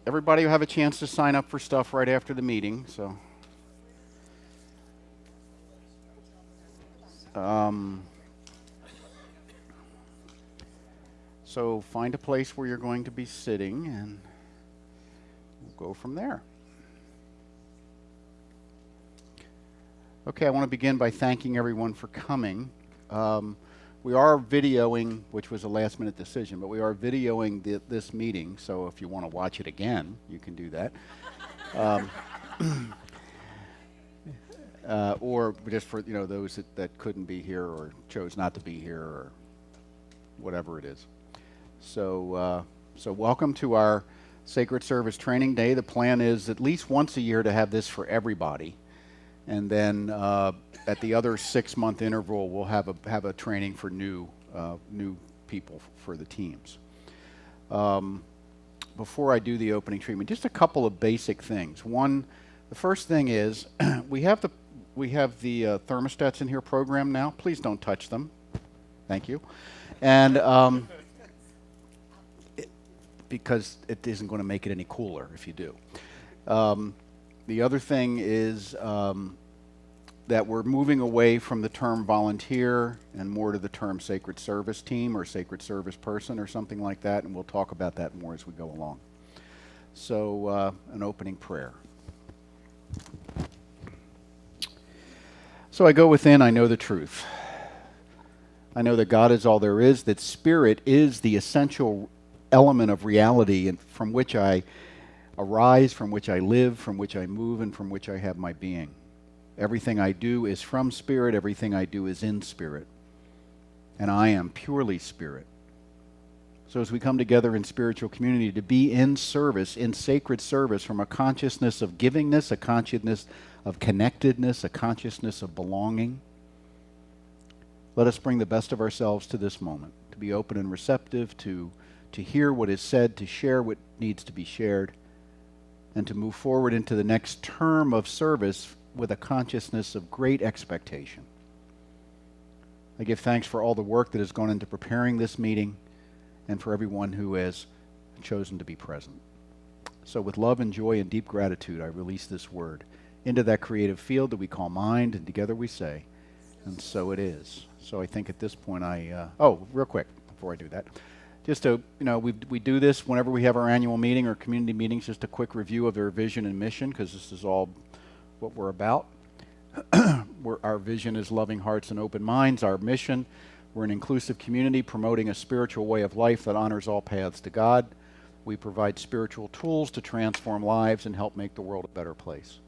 everybody will have a chance to sign up for stuff right after the meeting. Um, so find a place where you're going to be sitting, and we'll go from there. Okay, I want to begin by thanking everyone for coming. We are videoing, which was a last-minute decision, but we are videoing this meeting, so if you want to watch it again, you can do that. Or just for those that couldn't be here or chose not to be here or whatever it is. So welcome to our Sacred Service Training Day. The plan is at least once a year to have this for everybody. And then at the other 6-month interval, we'll have a training for new people for the teams. Before I do the opening treatment, just a couple of basic things. One, the first thing is we have the thermostats in here programmed now. Please don't touch them. Thank you. And because it isn't going to make it any cooler if you do. The other thing is that we're moving away from the term volunteer and more to the term sacred service team or sacred service person or something like that, and we'll talk about that more as we go along. So an opening prayer. So I go within, I know the truth. I know that God is all there is, that spirit is the essential element of reality and from which I arise, from which I live, from which I move, and from which I have my being. Everything I do is from spirit, everything I do is in spirit. And I am purely spirit. So as we come together in spiritual community to be in service, in sacred service, from a consciousness of givingness, a consciousness of connectedness, a consciousness of belonging, let us bring the best of ourselves to this moment, to be open and receptive, to hear what is said, to share what needs to be shared, and to move forward into the next term of service with a consciousness of great expectation. I give thanks for all the work that has gone into preparing this meeting and for everyone who has chosen to be present. So with love and joy and deep gratitude, I release this word into that creative field that we call mind, and together we say, and so it is. So I think at this point real quick before I do that, just to, we do this whenever we have our annual meeting or community meetings, just a quick review of their vision and mission, because this is all what we're about. Our vision is loving hearts and open minds. Our mission, we're an inclusive community promoting a spiritual way of life that honors all paths to God. We provide spiritual tools to transform lives and help make the world a better place.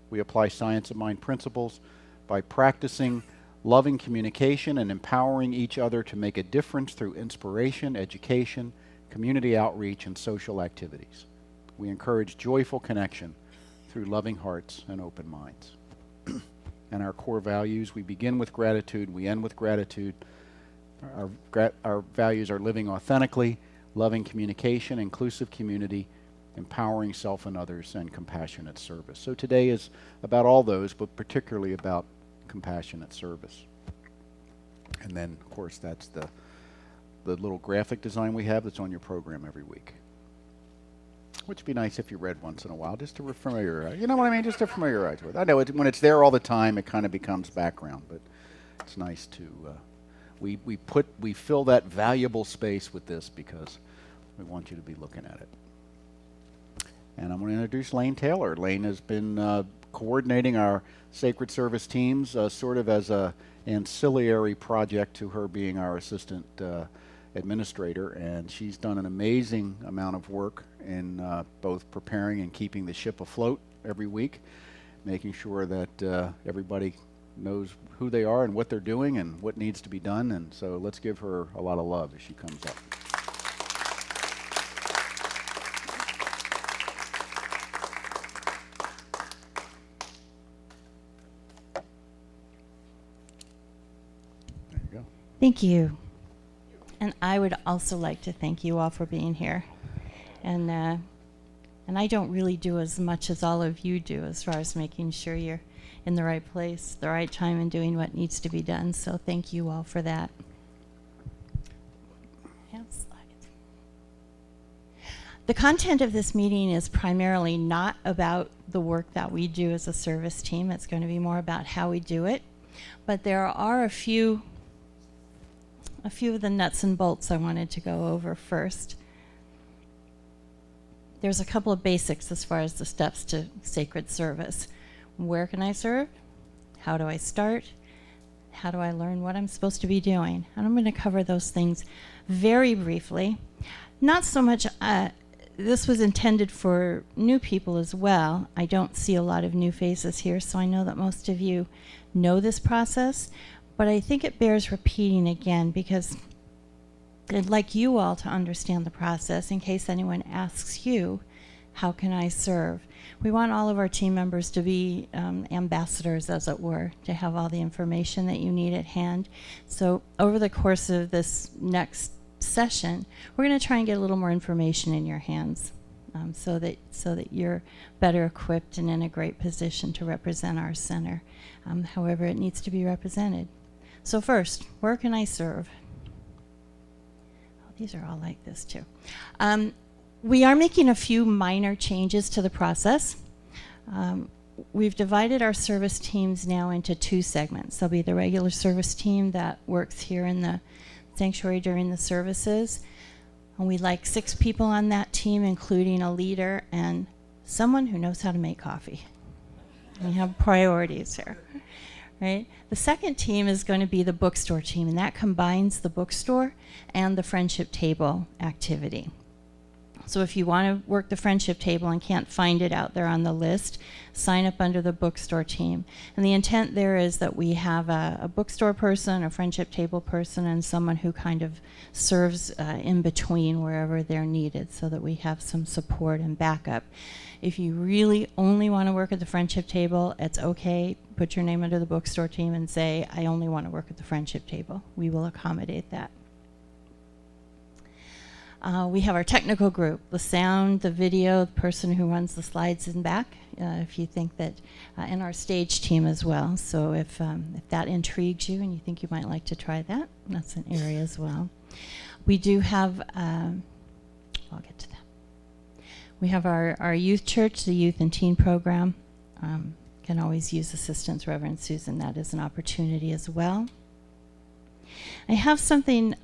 We apply science of mind principles by practicing loving communication and empowering each other to make a difference through inspiration, education, community outreach, and social activities. We encourage joyful connection through loving hearts and open minds. And our core values, we begin with gratitude, we end with gratitude. Our values are living authentically, loving communication, inclusive community, empowering self and others, and compassionate service. So today is about all those, but particularly about compassionate service. And then, of course, that's the little graphic design we have that's on your program every week. Which would be nice if you read once in a while, just to familiarize. You know what I mean? Just to familiarize with. I know when it's there all the time, it kind of becomes background, but it's nice to we fill that valuable space with this because we want you to be looking at it. And I'm going to introduce Lane Taylor. Lane has been coordinating our sacred service teams sort of as a ancillary project to her being our assistant administrator, and she's done an amazing amount of work in both preparing and keeping the ship afloat every week, making sure that everybody knows who they are and what they're doing and what needs to be done. And so let's give her a lot of love as she comes up. There you go. Thank you. And I would also like to thank you all for being here. And I don't really do as much as all of you do as far as making sure you're in the right place, the right time, and doing what needs to be done. So thank you all for that. The content of this meeting is primarily not about the work that we do as a service team. It's going to be more about how we do it. But there are a few of the nuts and bolts I wanted to go over first. There's a couple of basics as far as the steps to sacred service. Where can I serve? How do I start? How do I learn what I'm supposed to be doing? And I'm going to cover those things very briefly. Not so much, this was intended for new people as well. I don't see a lot of new faces here, so I know that most of you know this process, but I think it bears repeating again because I'd like you all to understand the process in case anyone asks you, how can I serve? We want all of our team members to be ambassadors, as it were, to have all the information that you need at hand. So over the course of this next session, we're going to try and get a little more information in your hands so that you're better equipped and in a great position to represent our center, however it needs to be represented. So first, where can I serve? Oh, these are all like this too. We are making a few minor changes to the process. We've divided our service teams now into two segments. There'll be the regular service team that works here in the sanctuary during the services. And we'd like 6 people on that team, including a leader and someone who knows how to make coffee. We have priorities here, right? The second team is going to be the bookstore team, and that combines the bookstore and the friendship table activity. So if you want to work the friendship table and can't find it out there on the list, sign up under the bookstore team. And the intent there is that we have a bookstore person, a friendship table person, and someone who kind of serves in between wherever they're needed so that we have some support and backup. If you really only want to work at the friendship table, it's okay. Put your name under the bookstore team and say, I only want to work at the friendship table. We will accommodate that. We have our technical group, the sound, the video, the person who runs the slides in back, if you think that, and our stage team as well. So if that intrigues you and you think you might like to try that, that's an area as well. We do have, I'll get to that. We have our youth church, the youth and teen program. Can always use assistance, Reverend Susan. That is an opportunity as well. I have something,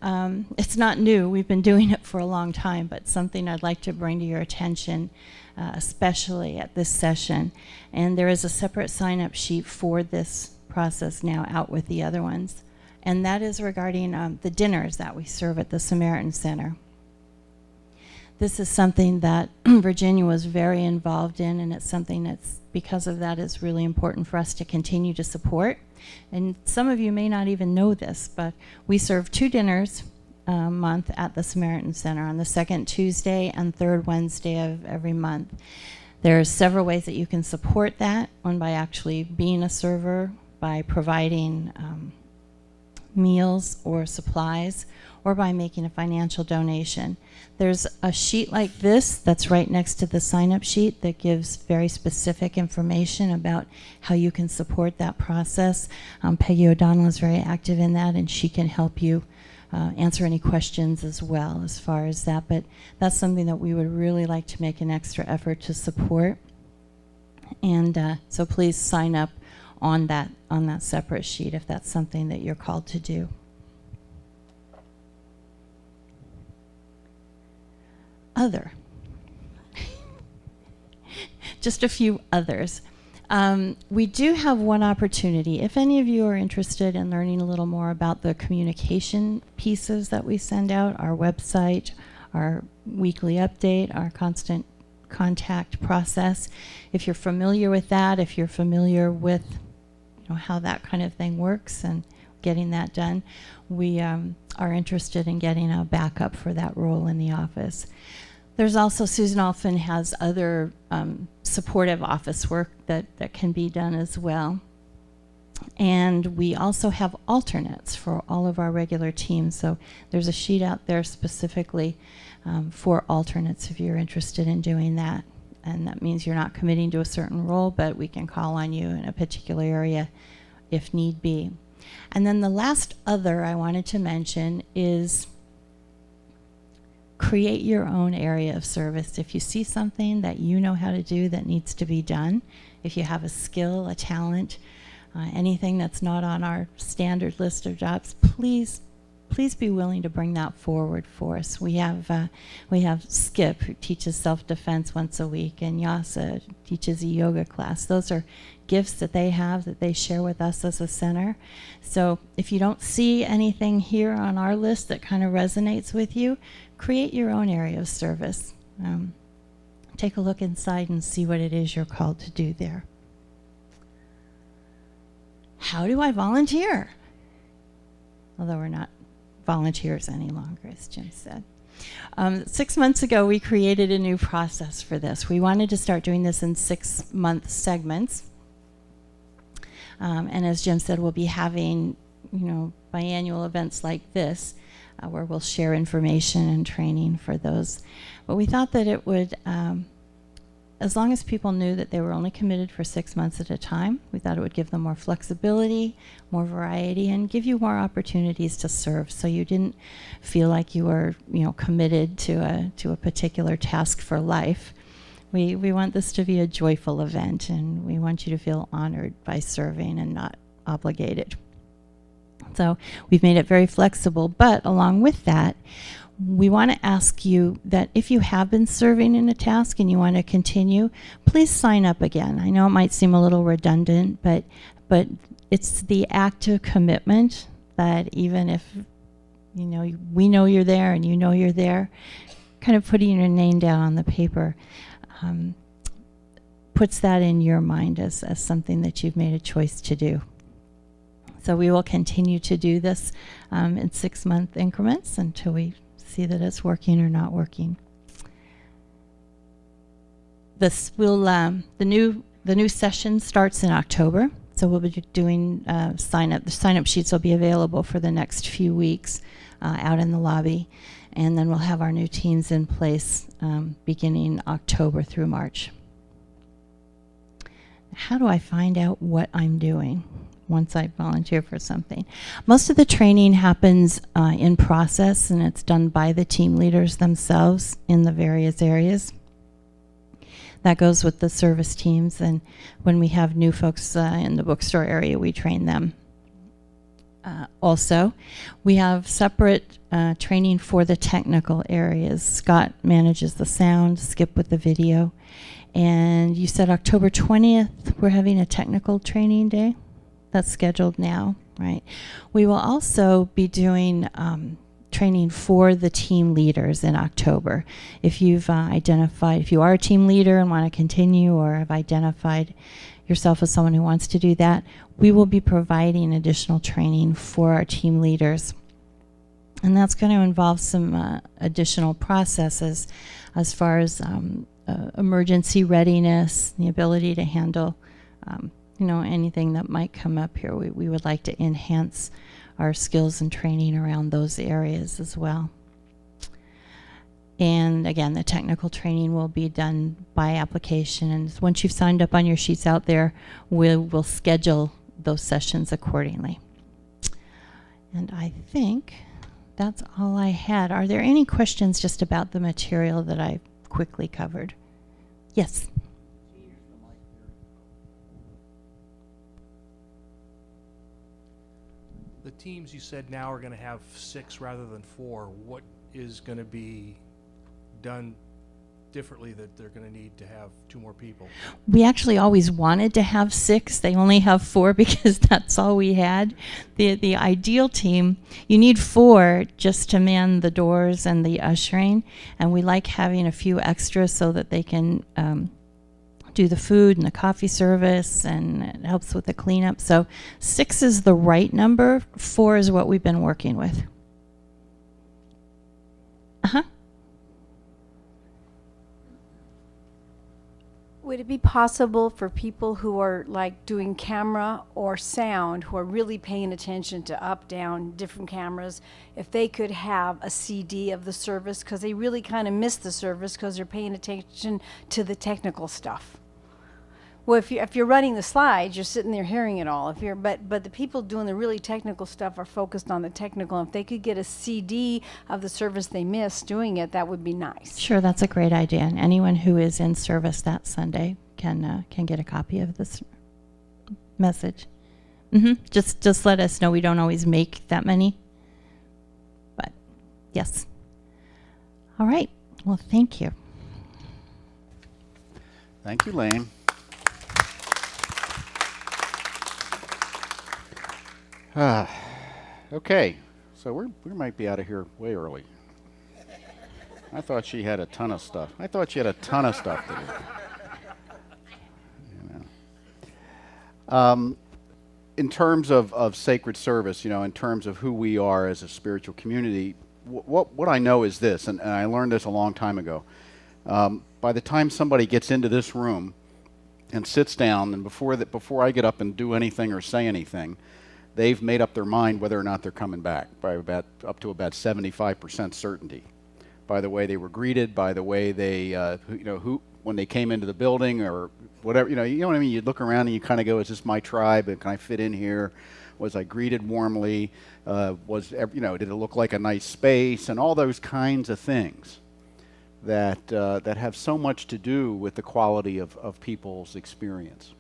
it's not new, we've been doing it for a long time, but something I'd like to bring to your attention, especially at this session. And there is a separate sign-up sheet for this process now out with the other ones. And that is regarding the dinners that we serve at the Samaritan Center. This is something that Virginia was very involved in, and it's something that's, because of that, is really important for us to continue to support. And some of you may not even know this, but we serve 2 dinners a month at the Samaritan Center on the second Tuesday and third Wednesday of every month. There are several ways that you can support that. One, by actually being a server, by providing meals or supplies, or by making a financial donation. There's a sheet like this that's right next to the sign-up sheet that gives very specific information about how you can support that process. Peggy O'Donnell is very active in that, and she can help you answer any questions as well as far as that. But that's something that we would really like to make an extra effort to support. And so please sign up on that separate sheet if that's something that you're called to do. Other. Just a few others. We do have one opportunity. If any of you are interested in learning a little more about the communication pieces that we send out, our website, our weekly update, our constant contact process, if you're familiar with that, if you're familiar with how that kind of thing works and getting that done, we are interested in getting a backup for that role in the office. There's also, Susan often has other supportive office work that can be done as well. And we also have alternates for all of our regular teams. So there's a sheet out there specifically for alternates if you're interested in doing that. And that means you're not committing to a certain role, but we can call on you in a particular area if need be. And then the last other I wanted to mention is create your own area of service. If you see something that you know how to do that needs to be done, if you have a skill, a talent, anything that's not on our standard list of jobs, please be willing to bring that forward for us. We have Skip, who teaches self-defense once a week, and Yasa teaches a yoga class. Those are gifts that they have that they share with us as a center. So if you don't see anything here on our list that kind of resonates with you, create your own area of service. Take a look inside and see what it is you're called to do there. How do I volunteer? Although we're not volunteers any longer, as Jim said. 6 months ago, we created a new process for this. We wanted to start doing this in 6-month segments. And as Jim said, we'll be having, biannual events like this, where we'll share information and training for those. But we thought that it would, as long as people knew that they were only committed for 6 months at a time, we thought it would give them more flexibility, more variety, and give you more opportunities to serve, so you didn't feel like you were, committed to a particular task for life. We want this to be a joyful event, and we want you to feel honored by serving and not obligated. So we've made it very flexible, but along with that, we want to ask you that if you have been serving in a task and you want to continue, please sign up again. I know it might seem a little redundant, but it's the active commitment that even if we know you're there and you know you're there, kind of putting your name down on the paper puts that in your mind as something that you've made a choice to do. So we will continue to do this in 6-month increments until we see that it's working or not working. The new session starts in October, so we'll be doing sign up. The sign-up sheets will be available for the next few weeks out in the lobby, and then we'll have our new teams in place beginning October through March. How do I find out what I'm doing once I volunteer for something? Most of the training happens in process, and it's done by the team leaders themselves in the various areas. That goes with the service teams, and when we have new folks in the bookstore area, we train them. Also, we have separate training for the technical areas. Scott manages the sound, Skip with the video. And you said October 20th, we're having a technical training day. That's scheduled now, right? We will also be doing training for the team leaders in October. If you've if you are a team leader and want to continue, or have identified yourself as someone who wants to do that, we will be providing additional training for our team leaders. And that's going to involve some additional processes as far as emergency readiness, the ability to handle anything that might come up here. We would like to enhance our skills and training around those areas as well. And again, the technical training will be done by application, and once you've signed up on your sheets out there, we'll schedule those sessions accordingly. And I think that's all I had. Are there any questions just about the material that I quickly covered? Yes. The teams you said now are going to have 6 rather than 4. What is going to be done differently that they're going to need to have 2 more people? We actually always wanted to have 6. They only have 4 because that's all we had. The ideal team, you need 4 just to man the doors and the ushering, and we like having a few extras so that they can do the food and the coffee service, and it helps with the cleanup. So 6 is the right number. 4 is what we've been working with. Would it be possible for people who are like doing camera or sound, who are really paying attention to up, down, different cameras, if they could have a CD of the service, because they really kind of miss the service because they're paying attention to the technical stuff? Well, if you're running the slides, you're sitting there hearing it all. But the people doing the really technical stuff are focused on the technical. If they could get a CD of the service they missed doing it, that would be nice. Sure, that's a great idea. And anyone who is in service that Sunday can get a copy of this message. Just let us know. We don't always make that many, but yes. All right. Well, thank you. Thank you, Lane. Okay, so we might be out of here way early. I thought she had a ton of stuff. To do. You know. In terms of sacred service, in terms of who we are as a spiritual community, what I know is this, and I learned this a long time ago. By the time somebody gets into this room and sits down, and before I get up and do anything or say anything, they've made up their mind whether or not they're coming back by up to about 75% certainty. By the way they were greeted, by the way they, when they came into the building or whatever, you know what I mean? You look around and you kind of go, is this my tribe? And can I fit in here? Was I greeted warmly? Did it look like a nice space? And all those kinds of things that have so much to do with the quality of people's experience.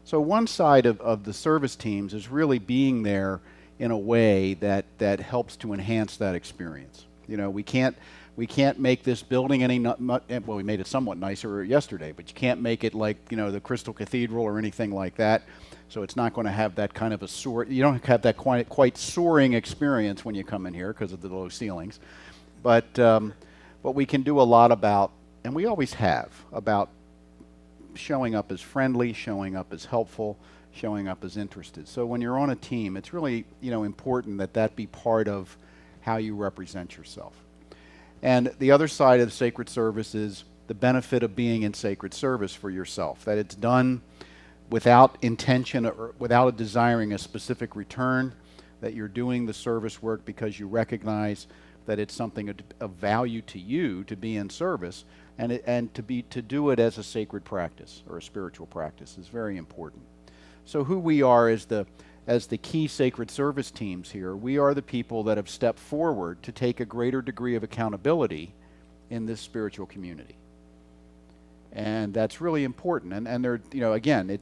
So one side of the service teams is really being there in a way that helps to enhance that experience. We can't make this building we made it somewhat nicer yesterday, but you can't make it like, the Crystal Cathedral or anything like that. So it's not going to have that kind of you don't have that quite soaring experience when you come in here because of the low ceilings. But we can do a lot about, and we always have, about showing up as friendly, showing up as helpful, showing up as interested. So when you're on a team, it's really, important that be part of how you represent yourself. And the other side of the sacred service is the benefit of being in sacred service for yourself, that it's done without intention or without desiring a specific return, that you're doing the service work because you recognize that it's something of value to you to be in service, and to do it as a sacred practice or a spiritual practice is very important. So who we are as the key sacred service teams here, we are the people that have stepped forward to take a greater degree of accountability in this spiritual community. And that's really important. And there, again,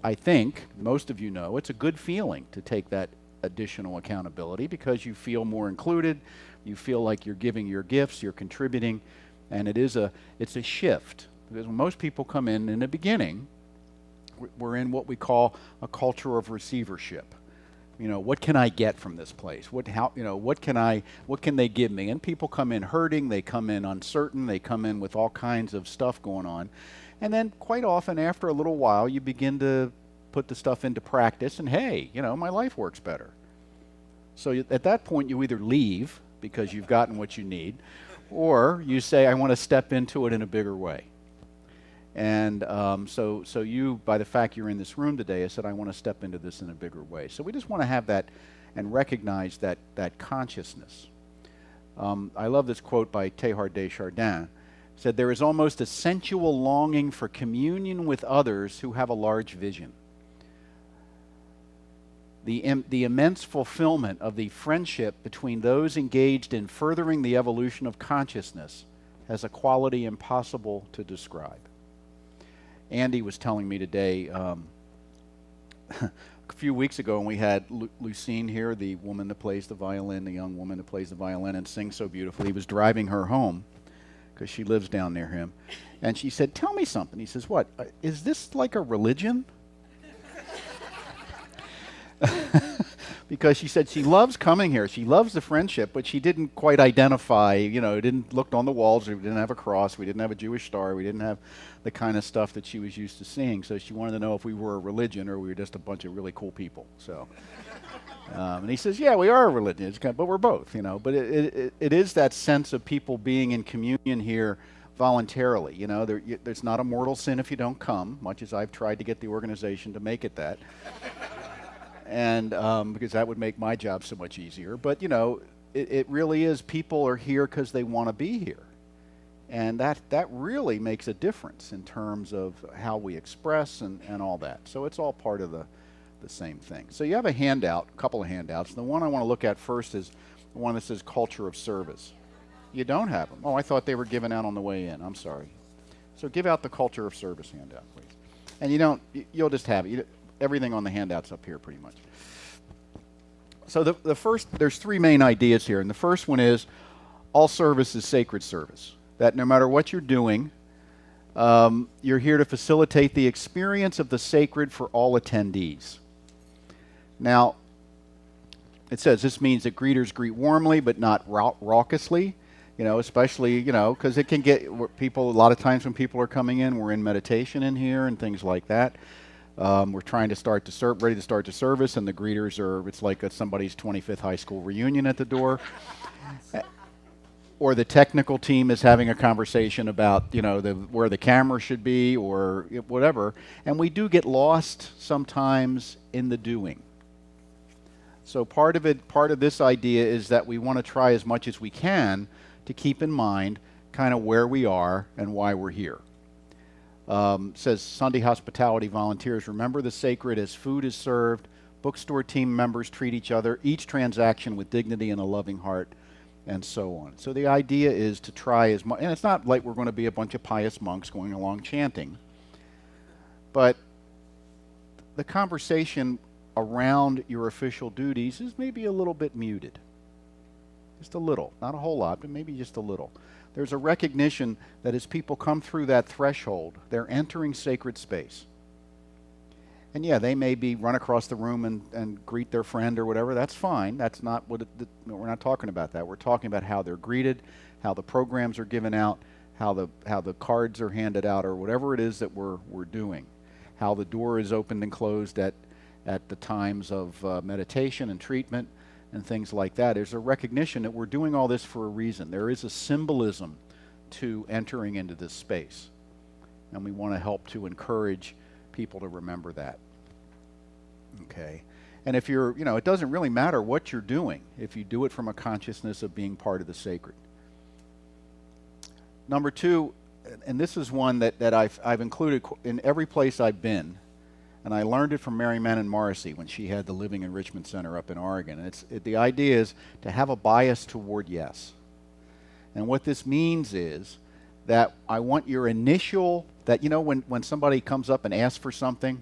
I think most of you know, it's a good feeling to take that additional accountability because you feel more included, you feel like you're giving your gifts, you're contributing, and it's a shift. Because when most people come in the beginning, we're in what we call a culture of receivership. What can I get from this place? What can they give me? And people come in hurting, they come in uncertain, they come in with all kinds of stuff going on. And then quite often after a little while, you begin to put the stuff into practice and hey, my life works better. So at that point, you either leave because you've gotten what you need, or you say, I want to step into it in a bigger way. And so you, by the fact you're in this room today, I said, I want to step into this in a bigger way. So we just want to have that and recognize that consciousness. I love this quote by Teilhard de Chardin. It said, there is almost a sensual longing for communion with others who have a large vision. The immense fulfillment of the friendship between those engaged in furthering the evolution of consciousness has a quality impossible to describe. Andy was telling me today, a few weeks ago when we had Lucine here, the woman that plays the violin, the young woman that plays the violin and sings so beautifully. He was driving her home because she lives down near him. And she said, tell me something. He says, what? Is this like a religion? Because she said she loves coming here. She loves the friendship, but she didn't quite identify, didn't look on the walls. We didn't have a cross. We didn't have a Jewish star. We didn't have the kind of stuff that she was used to seeing. So she wanted to know if we were a religion or we were just a bunch of really cool people. So, and he says, yeah, we are a religion, but we're both, But it is that sense of people being in communion here voluntarily. There's not a mortal sin if you don't come, much as I've tried to get the organization to make it that. And because that would make my job so much easier. But, it really is people are here because they want to be here. And that really makes a difference in terms of how we express and all that. So it's all part of the same thing. So you have a handout, a couple of handouts. The one I want to look at first is the one that says culture of service. You don't have them. Oh, I thought they were given out on the way in. I'm sorry. So give out the culture of service handout, please. And you'll just have it. Everything on the handout's up here pretty much. So the first, there's three main ideas here. And the first one is all service is sacred service. That no matter what you're doing, you're here to facilitate the experience of the sacred for all attendees. Now, it says this means that greeters greet warmly but not raucously, especially, because it can get people, a lot of times when people are coming in, we're in meditation in here and things like that. We're trying to start ready to start the service, and the greeters it's like somebody's 25th high school reunion at the door. Or the technical team is having a conversation about, where the camera should be or whatever. And we do get lost sometimes in the doing. So part of this idea is that we want to try as much as we can to keep in mind kind of where we are and why we're here. Says Sunday hospitality volunteers remember the sacred as food is served. Bookstore team members treat each transaction with dignity and a loving heart, and so on. So the idea is to try as much, and it's not like we're going to be a bunch of pious monks going along chanting, but the conversation around your official duties is maybe a little bit muted. Just a little, not a whole lot, but maybe just a little. There's a recognition that as people come through that threshold, they're entering sacred space. And yeah, they may run across the room and greet their friend or whatever. That's fine. That's not what we're not talking about that. We're talking about how they're greeted, how the programs are given out, how the cards are handed out, or whatever it is that we're doing. How the door is opened and closed at the times of meditation and treatment and things like that. There's a recognition that we're doing all this for a reason. There is a symbolism to entering into this space. And we want to help to encourage people to remember that. Okay. And if it doesn't really matter what you're doing if you do it from a consciousness of being part of the sacred. Number two, and this is one that I've included in every place I've been, and I learned it from Mary Manon Morrissey when she had the Living Enrichment Center up in Oregon. And the idea is to have a bias toward yes. And what this means is that I want your initial, that when somebody comes up and asks for something,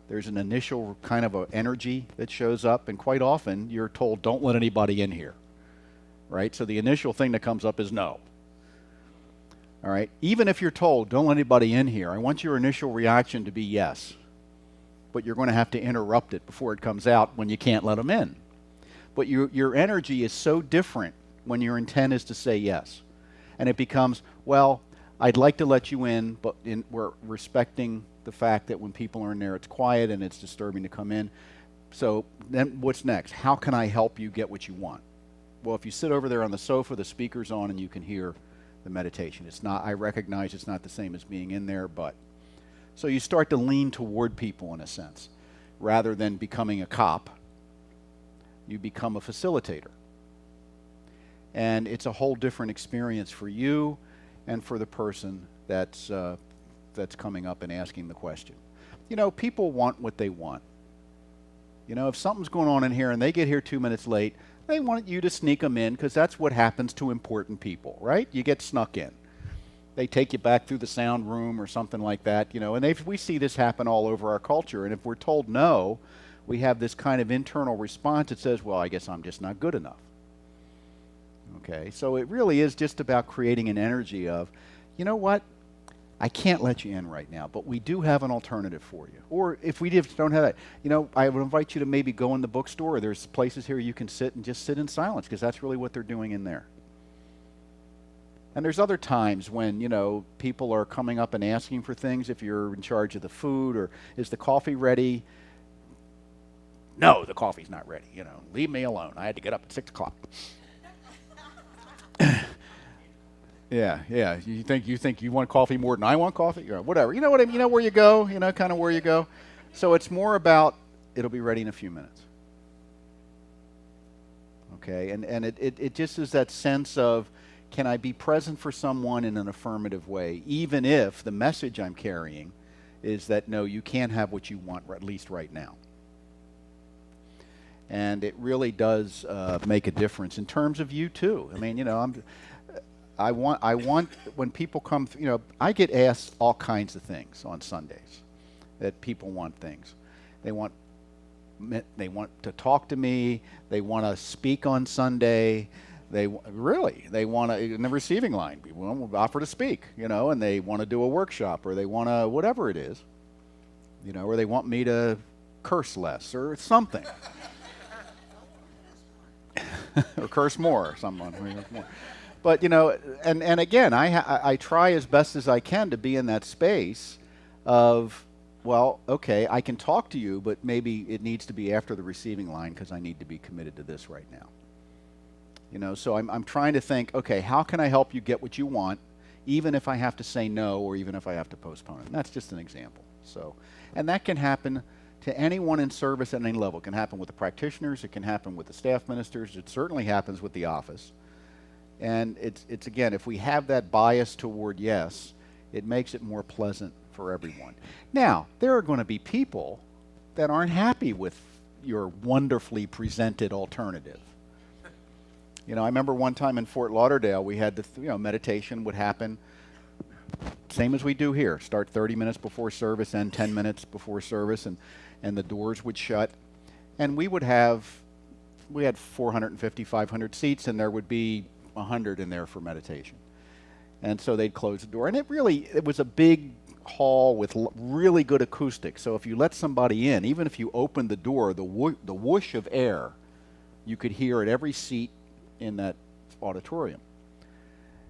there's an initial kind of a energy that shows up, and quite often you're told, don't let anybody in here, right? So the initial thing that comes up is no. All right? Even if you're told, don't let anybody in here, I want your initial reaction to be yes. But you're going to have to interrupt it before it comes out when you can't let them in. But your energy is so different when your intent is to say yes. And it becomes, well, I'd like to let you in, but we're respecting the fact that when people are in there, it's quiet and it's disturbing to come in. So then what's next? How can I help you get what you want? Well, if you sit over there on the sofa, the speaker's on and you can hear the meditation. I recognize it's not the same as being in there, but. So you start to lean toward people in a sense. Rather than becoming a cop, you become a facilitator. And it's a whole different experience for you and for the person that's coming up and asking the question. People want what they want. If something's going on in here and they get here 2 minutes late, they want you to sneak them in because that's what happens to important people, right? You get snuck in. They take you back through the sound room or something like that, and we see this happen all over our culture. And if we're told no, we have this kind of internal response that says, well, I guess I'm just not good enough. Okay, so it really is just about creating an energy of, you know what, I can't let you in right now, but we do have an alternative for you. Or if we just don't have that, I would invite you to maybe go in the bookstore. There's places here you can sit and just sit in silence because that's really what they're doing in there. And there's other times when, people are coming up and asking for things. If you're in charge of the food, or is the coffee ready? No, the coffee's not ready. Leave me alone. I had to get up at 6 o'clock. Yeah. You think you want coffee more than I want coffee? Whatever. You know what I mean? You know where you go? Kind of where you go. So it's more about it'll be ready in a few minutes. Okay, and it just is that sense of can I be present for someone in an affirmative way, even if the message I'm carrying is that, no, you can't have what you want, at least right now. And it really does make a difference in terms of you too. I mean, you know, I want when people come, you know, I get asked all kinds of things on Sundays that people want things. They want to talk to me. They want to speak on Sunday. They want to, in the receiving line, people offer to speak, you know, and they want to do a workshop, or they want to, whatever it is, you know, or they want me to curse less or something. Or curse more, or someone. But, you know, and again, I try as best as I can to be in that space of, well, okay, I can talk to you, but maybe it needs to be after the receiving line because I need to be committed to this right now. You know, so I'm trying to think, okay, how can I help you get what you want, even if I have to say no, or even if I have to postpone it? And that's just an example. So, and that can happen to anyone in service at any level. It can happen with the practitioners. It can happen with the staff ministers. It certainly happens with the office. And it's again, if we have that bias toward yes, it makes it more pleasant for everyone. Now, there are going to be people that aren't happy with your wonderfully presented alternative. You know, I remember one time in Fort Lauderdale, we had meditation would happen same as we do here. Start 30 minutes before service, end 10 minutes before service, and the doors would shut. And we had 450, 500 seats, and there would be 100 in there for meditation. And so they'd close the door. And it was a big hall with really good acoustics. So if you let somebody in, even if you opened the door, the whoosh of air, you could hear at every seat in that auditorium.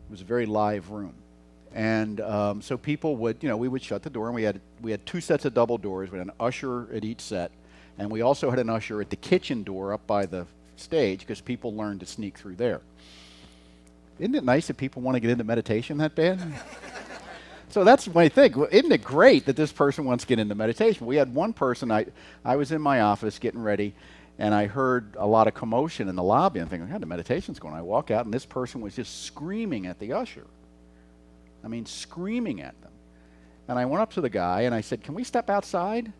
It was a very live room. And so people would, we would shut the door, and we had 2 sets of double doors. We had an usher at each set, and we also had an usher at the kitchen door up by the stage because people learned to sneak through there. Isn't it nice that people want to get into meditation that bad? So that's my thing. Isn't it great that this person wants to get into meditation? We had one person, I was in my office getting ready, and I heard a lot of commotion in the lobby. I'm thinking, the meditation's going on. I walk out, and this person was just screaming at the usher. I mean, screaming at them. And I went up to the guy, and I said, can we step outside?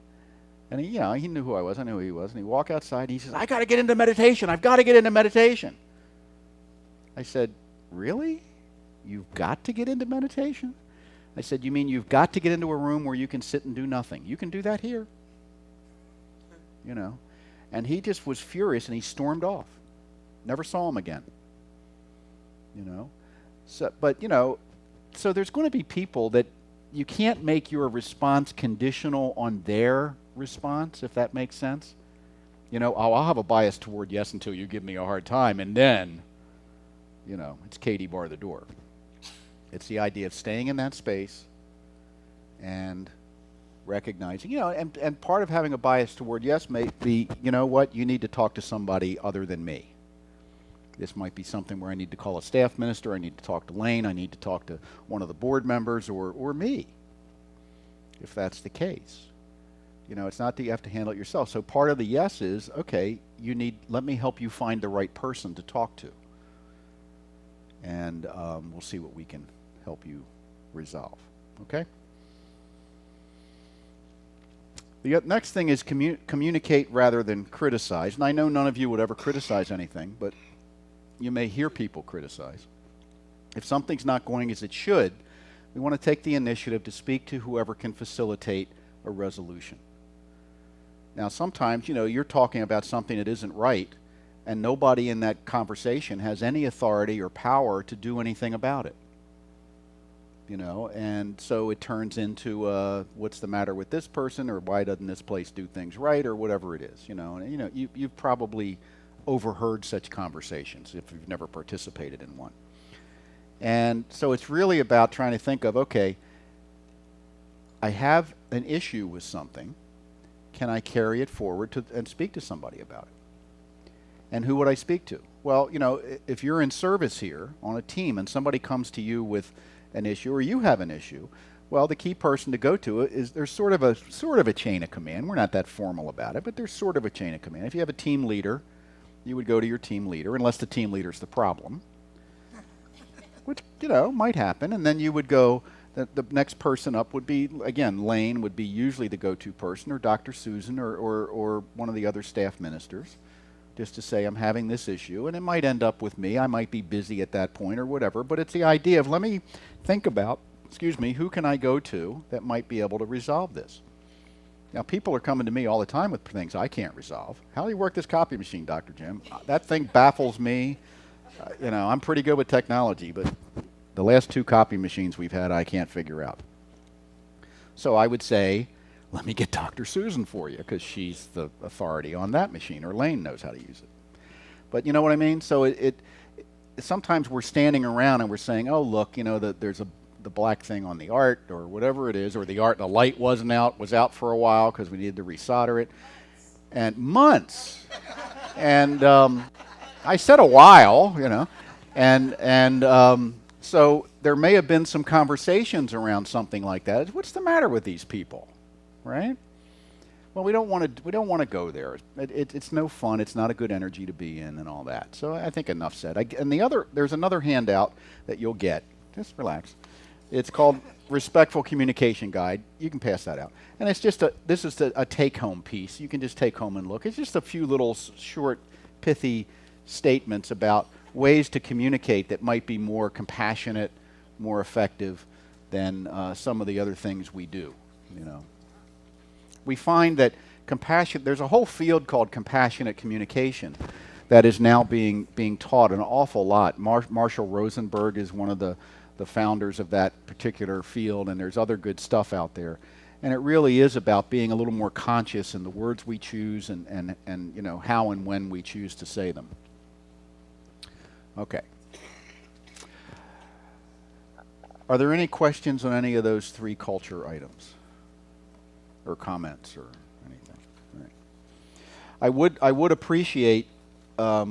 And he knew who I was. I knew who he was. And he walked outside, and he says, I got to get into meditation. I've got to get into meditation. I said, really? You've got to get into meditation? I said, you mean you've got to get into a room where you can sit and do nothing? You can do that here. And he just was furious, and he stormed off. Never saw him again. So there's going to be people that you can't make your response conditional on their response, if that makes sense. I'll have a bias toward yes until you give me a hard time, and then, it's Katie bar the door. It's the idea of staying in that space and recognizing, and part of having a bias toward yes may be, you need to talk to somebody other than me. This might be something where I need to call a staff minister, I need to talk to Lane, I need to talk to one of the board members, or me, if that's the case. It's not that you have to handle it yourself. So part of the yes is, okay, let me help you find the right person to talk to. And we'll see what we can help you resolve. Okay? The next thing is communicate rather than criticize. And I know none of you would ever criticize anything, but you may hear people criticize. If something's not going as it should, we want to take the initiative to speak to whoever can facilitate a resolution. Now, sometimes, you're talking about something that isn't right, and nobody in that conversation has any authority or power to do anything about it. And so it turns into what's the matter with this person, or why doesn't this place do things right, or whatever it is. And you've probably overheard such conversations if you've never participated in one. And so it's really about trying to think of, okay, I have an issue with something. Can I carry it forward and speak to somebody about it? And who would I speak to? Well, if you're in service here on a team and somebody comes to you with an issue, or you have an issue, well, the key person to go to is there's sort of a chain of command. We're not that formal about it, but there's sort of a chain of command. If you have a team leader, you would go to your team leader, unless the team leader's the problem. which, you know, might happen. And then you would go, the next person up would be, again, Lane would be usually the go-to person, or Dr. Susan, or one of the other staff ministers, just to say, I'm having this issue. And it might end up with me. I might be busy at that point or whatever. But it's the idea of, let me think about, who can I go to that might be able to resolve this? Now, people are coming to me all the time with things I can't resolve. How do you work this copy machine, Dr. Jim? That thing baffles me. You know, I'm pretty good with technology, but the last 2 copy machines we've had, I can't figure out. So I would say, let me get Dr. Susan for you, because she's the authority on that machine, or Lane knows how to use it. But you know what I mean? So sometimes we're standing around and we're saying, oh, look, you know, there's the black thing on the art, or whatever it is, or the light was out for a while because we needed to resolder it. And months. And I said a while, you know. So there may have been some conversations around something like that. What's the matter with these people, right? Well, we don't want to go there. It's no fun. It's not a good energy to be in, and all that. So I think enough said. There's another handout that you'll get. Just relax. It's called Respectful Communication Guide. You can pass that out. And it's just this is a take-home piece. You can just take home and look. It's just a few little short, pithy statements about ways to communicate that might be more compassionate, more effective than some of the other things we do. You know, we find that there's a whole field called compassionate communication that is now being taught an awful lot. Marshall Rosenberg is one of the founders of that particular field, and there's other good stuff out there. And it really is about being a little more conscious in the words we choose, and you know, how and when we choose to say them. Okay. Are there any questions on any of those 3 culture items, or comments, or anything? All right. I would appreciate that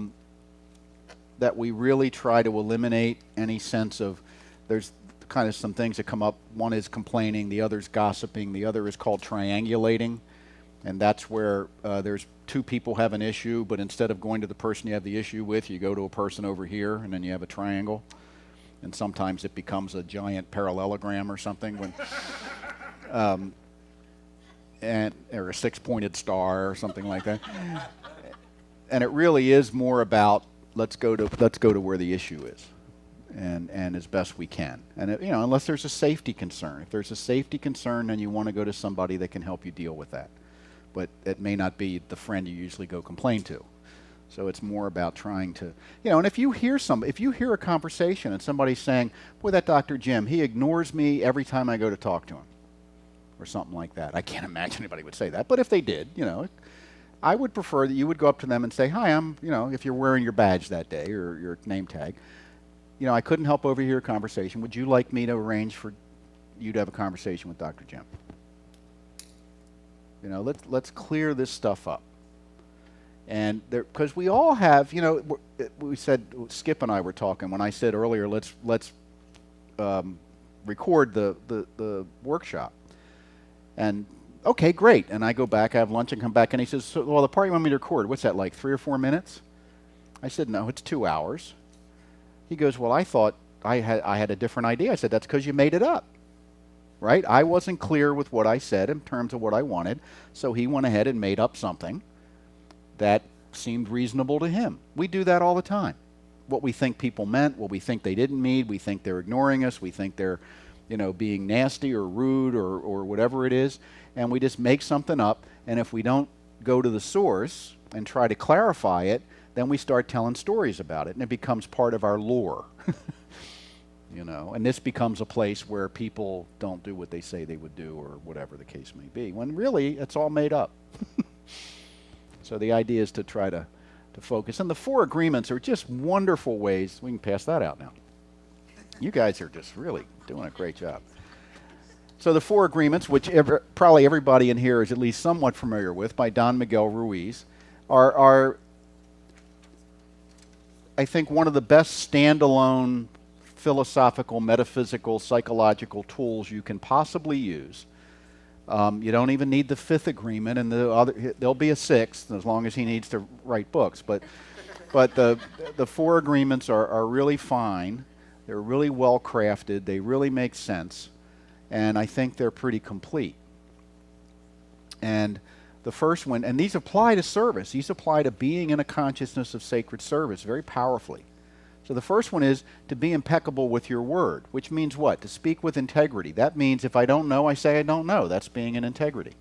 we really try to eliminate any sense of, there's kind of some things that come up. One is complaining, the other's gossiping, the other is called triangulating, and that's where there's 2 people have an issue, but instead of going to the person you have the issue with, you go to a person over here, and then you have a triangle, and sometimes it becomes a giant parallelogram or something, when, or a 6-pointed star or something like that. And it really is more about, let's go to where the issue is. And as best we can. And you know, unless there's a safety concern. If there's a safety concern, then you want to go to somebody that can help you deal with that. But it may not be the friend you usually go complain to. So it's more about trying to, you know, and if you hear a conversation and somebody's saying, boy, that Dr. Jim, he ignores me every time I go to talk to him, or something like that. I can't imagine anybody would say that, but if they did, you know, I would prefer that you would go up to them and say, hi, you know, if you're wearing your badge that day, or your name tag, you know, I couldn't help overhear a conversation. Would you like me to arrange for you to have a conversation with Dr. Jim? You know, let's clear this stuff up. And because we all have, you know, we said, Skip and I were talking when I said earlier, let's record the workshop. And okay, great. And I go back, I have lunch, and come back, and he says, so, well, the part you want me to record, what's that, like 3 or 4 minutes? I said, no, it's 2 hours. He goes, well, I thought I had a different idea. I said, that's because you made it up, right? I wasn't clear with what I said in terms of what I wanted, so he went ahead and made up something that seemed reasonable to him. We do that all the time. What we think people meant, what we think they didn't mean, we think they're ignoring us, we think they're, you know, being nasty or rude or whatever it is, and we just make something up, and if we don't go to the source and try to clarify it, then we start telling stories about it, and it becomes part of our lore. You know, and this becomes a place where people don't do what they say they would do, or whatever the case may be, when really it's all made up. So the idea is to try to focus. And the 4 agreements are just wonderful ways. We can pass that out now. You guys are just really doing a great job. So the 4 agreements, which probably everybody in here is at least somewhat familiar with, by Don Miguel Ruiz, are I think one of the best standalone philosophical, metaphysical, psychological tools you can possibly use. You don't even need the 5th agreement, and there'll be a 6th as long as he needs to write books. But the 4 agreements are really fine. They're really well crafted. They really make sense. And I think they're pretty complete. And the first one, and these apply to service. These apply to being in a consciousness of sacred service very powerfully. So the first one is to be impeccable with your word, which means what? To speak with integrity. That means if I don't know, I say I don't know. That's being in integrity.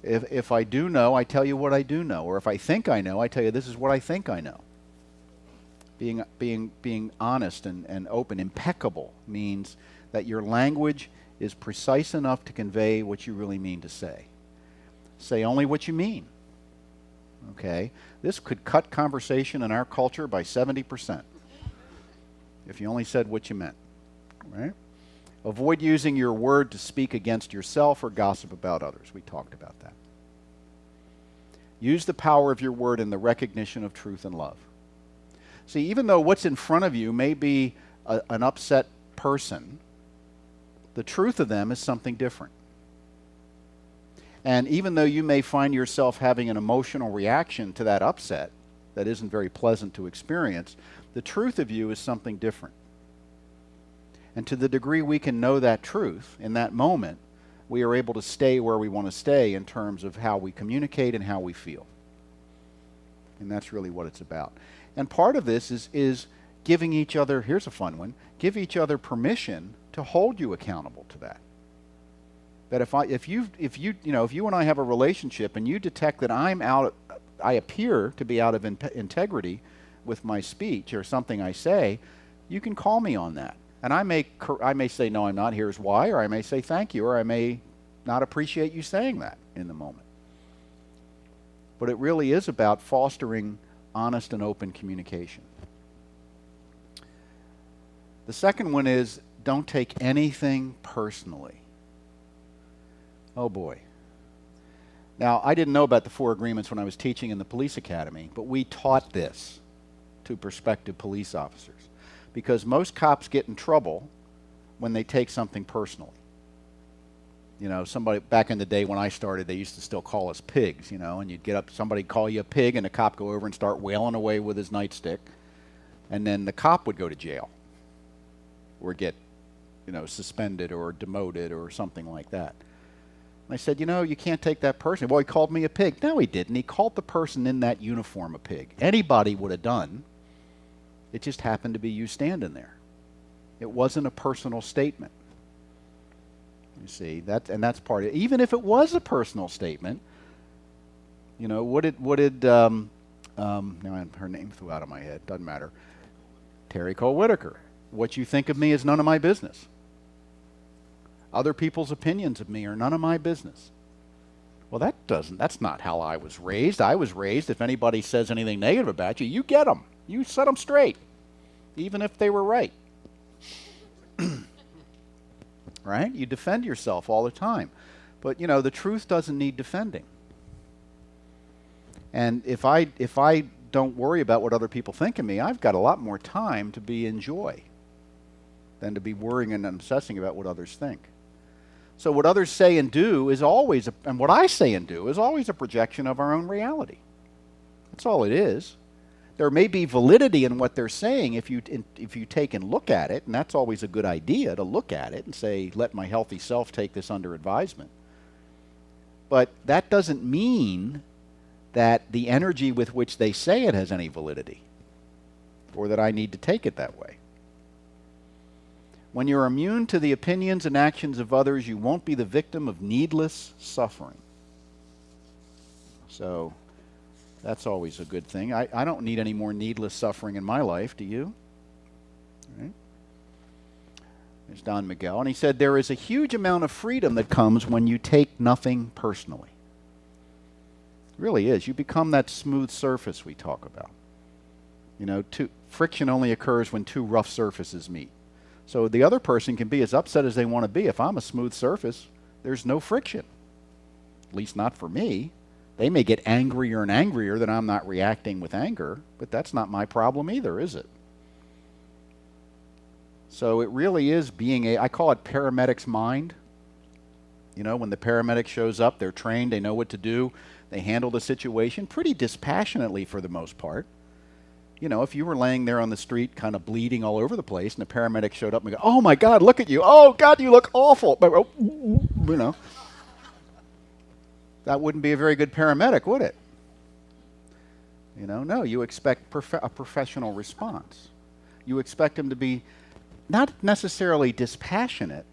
If I do know, I tell you what I do know. Or if I think I know, I tell you this is what I think I know. Being honest and open. Impeccable means that your language is precise enough to convey what you really mean to say. Say only what you mean. Okay? This could cut conversation in our culture by 70% if you only said what you meant. Right? Avoid using your word to speak against yourself or gossip about others. We talked about that. Use the power of your word in the recognition of truth and love. See, even though what's in front of you may be an upset person, the truth of them is something different. And even though you may find yourself having an emotional reaction to that upset that isn't very pleasant to experience, the truth of you is something different. And to the degree we can know that truth in that moment, we are able to stay where we want to stay in terms of how we communicate and how we feel. And that's really what it's about. And part of this is giving each other, here's a fun one, give each other permission to hold you accountable to that. That if you and I have a relationship and you detect that I appear to be out of integrity with my speech or something I say, you can call me on that. And I may say, no, I'm not, here's why, or I may say thank you, or I may not appreciate you saying that in the moment. But it really is about fostering honest and open communication. The second one is don't take anything personally. Oh boy. Now, I didn't know about the 4 agreements when I was teaching in the police academy, but we taught this to prospective police officers because most cops get in trouble when they take something personally. You know, somebody back in the day when I started, they used to still call us pigs, and you'd get up, somebody call you a pig, and the cop go over and start wailing away with his nightstick, and then the cop would go to jail or get, suspended or demoted or something like that. And I said, you can't take that person. Well, he called me a pig. No, he didn't. He called the person in that uniform a pig. Anybody would have done. It just happened to be you standing there. It wasn't a personal statement. You see, that's part of it. Even if it was a personal statement, what did now her name flew out of my head. Doesn't matter. Terry Cole Whitaker. What you think of me is none of my business. Other people's opinions of me are none of my business. Well, that's not how I was raised. I was raised, if anybody says anything negative about you, you get them. You set them straight, even if they were right. Right? You defend yourself all the time. But, the truth doesn't need defending. And if I don't worry about what other people think of me, I've got a lot more time to be in joy than to be worrying and obsessing about what others think. So what others say and do is always, and what I say and do is always a projection of our own reality. That's all it is. There may be validity in what they're saying if you take and look at it, and that's always a good idea to look at it and say, let my healthy self take this under advisement. But that doesn't mean that the energy with which they say it has any validity, or that I need to take it that way. When you're immune to the opinions and actions of others, you won't be the victim of needless suffering. So that's always a good thing. I don't need any more needless suffering in my life, do you? Right? There's Don Miguel, and he said, there is a huge amount of freedom that comes when you take nothing personally. It really is. You become that smooth surface we talk about. Friction only occurs when 2 rough surfaces meet. So the other person can be as upset as they want to be. If I'm a smooth surface, there's no friction. At least not for me. They may get angrier and angrier that I'm not reacting with anger, but that's not my problem either, is it? So it really is I call it paramedic's mind. When the paramedic shows up, they're trained, they know what to do, they handle the situation pretty dispassionately for the most part. You know, if you were laying there on the street kind of bleeding all over the place and the paramedic showed up and go, oh my God, look at you. Oh God, you look awful. You know, that wouldn't be a very good paramedic, would it? You know, no, you expect a professional response. You expect them to be not necessarily dispassionate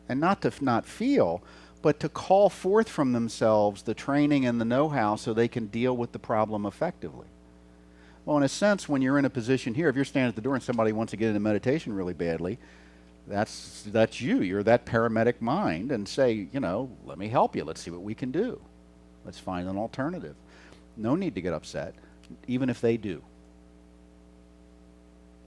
and not to not feel, but to call forth from themselves the training and the know-how so they can deal with the problem effectively. Well, in a sense, when you're in a position here, if you're standing at the door and somebody wants to get into meditation really badly, that's you. You're that paramedic mind and say, you know, let me help you. Let's see what we can do. Let's find an alternative. No need to get upset, even if they do.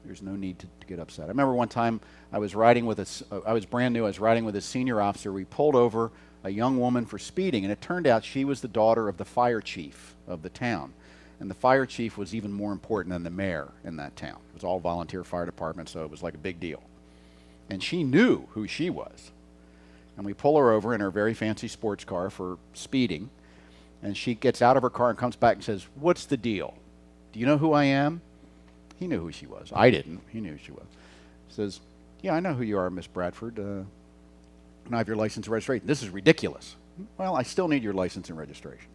There's no need to get upset. I remember one time I was riding with I was brand new, I was riding with a senior officer. We pulled over a young woman for speeding, and it turned out she was the daughter of the fire chief of the town. And the fire chief was even more important than the mayor in that town. It was all volunteer fire department, so it was like a big deal. And she knew who she was. And we pull her over in her very fancy sports car for speeding, and she gets out of her car and comes back and says, "What's the deal? Do you know who I am?" He knew who she was. I didn't. He knew who she was. Says, "Yeah, I know who you are, Miss Bradford. And I have your license and registration." "This is ridiculous." "Well, I still need your license and registration.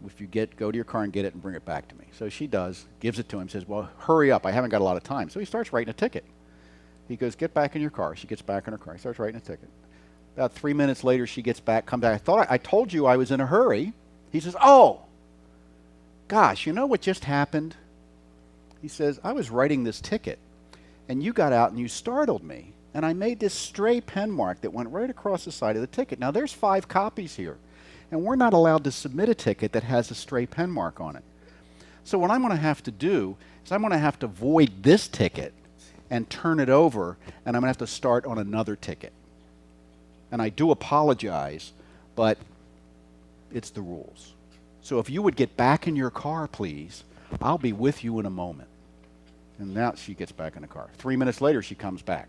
If you go to your car and get it and bring it back to me." So she does, gives it to him, says, "Well, hurry up, I haven't got a lot of time." So he starts writing a ticket. He goes, "Get back in your car." She gets back in her car. He starts writing a ticket. About 3 minutes later, she gets back, comes back. I told you I was in a hurry." He says, "Oh, gosh, you know what just happened?" He says, "I was writing this ticket, and you got out and you startled me, and I made this stray pen mark that went right across the side of the ticket. Now, there's 5 copies here, and we're not allowed to submit a ticket that has a stray pen mark on it. So what I'm going to have to do is I'm going to have to void this ticket and turn it over, and I'm going to have to start on another ticket. And I do apologize, but it's the rules. So if you would get back in your car, please, I'll be with you in a moment." And now she gets back in the car. 3 minutes later, she comes back.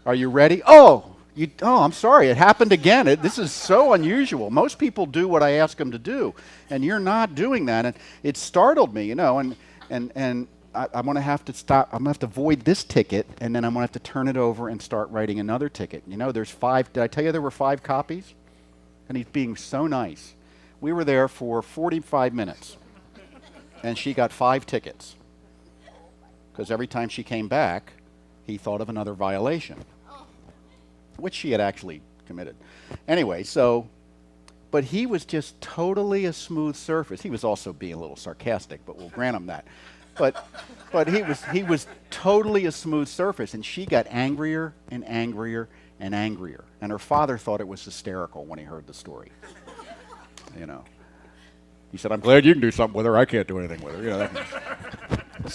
"Are you ready?" Oh, I'm sorry, it happened again. This is so unusual. Most people do what I ask them to do, and you're not doing that. And it startled me, you know, and I'm going to have to stop. I'm going to have to void this ticket, and then I'm going to have to turn it over and start writing another ticket. You know, there's 5. Did I tell you there were 5 copies? And he's being so nice. We were there for 45 minutes, and she got 5 tickets. Because every time she came back, he thought of another violation, which she had actually committed. Anyway, but he was just totally a smooth surface. He was also being a little sarcastic, but we'll grant him that. But he was totally a smooth surface, and she got angrier and angrier and angrier. And her father thought it was hysterical when he heard the story. You know, he said, "I'm glad you can do something with her. I can't do anything with her." You